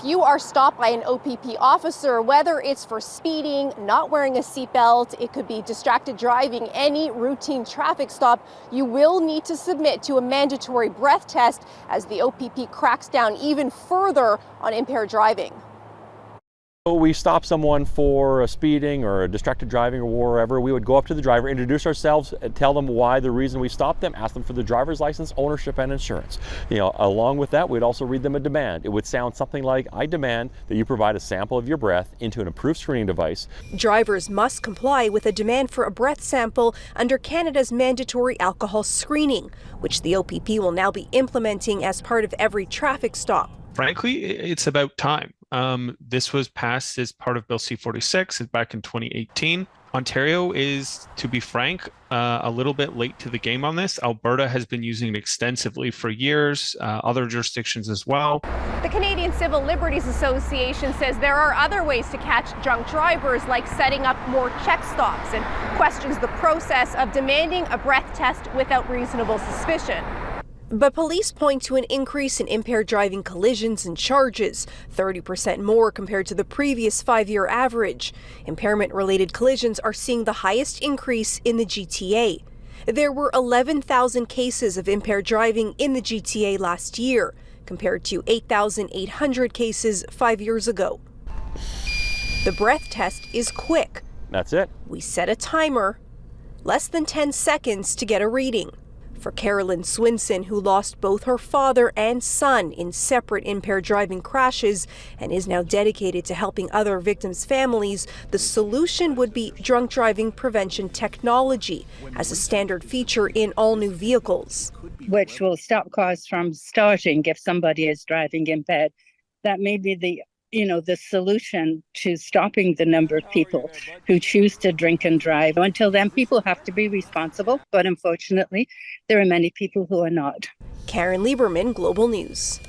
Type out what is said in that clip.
If you are stopped by an OPP officer, whether it's for speeding, not wearing a seatbelt, it could be distracted driving, any routine traffic stop, you will need to submit to a mandatory breath test as the OPP cracks down even further on impaired driving. We stop someone for speeding or distracted driving or wherever, we would go up to the driver, introduce ourselves, and tell them why the reason we stopped them, ask them for the driver's license, ownership, and insurance. Along with that, we'd also read them a demand. It would sound something like, I demand that you provide a sample of your breath into an approved screening device. Drivers must comply with a demand for a breath sample under Canada's mandatory alcohol screening, which the OPP will now be implementing as part of every traffic stop. Frankly, it's about time. This was passed as part of Bill C-46 back in 2018. Ontario is, to be frank, a little bit late to the game on this. Alberta has been using it extensively for years, other jurisdictions as well. The Canadian Civil Liberties Association says there are other ways to catch drunk drivers, like setting up more check stops, and questions the process of demanding a breath test without reasonable suspicion. But police point to an increase in impaired driving collisions and charges, 30% more compared to the previous 5-year average. Impairment-related collisions are seeing the highest increase in the GTA. There were 11,000 cases of impaired driving in the GTA last year, compared to 8,800 cases 5 years ago. The breath test is quick. That's it. We set a timer, less than 10 seconds to get a reading. For Carolyn Swinson, who lost both her father and son in separate impaired driving crashes and is now dedicated to helping other victims' families, the solution would be drunk driving prevention technology as a standard feature in all new vehicles. Which will stop cars from starting if somebody is driving impaired. That may be the solution to stopping the number of people who choose to drink and drive. Until then, people have to be responsible, but unfortunately, there are many people who are not. Caryn Lieberman, Global News.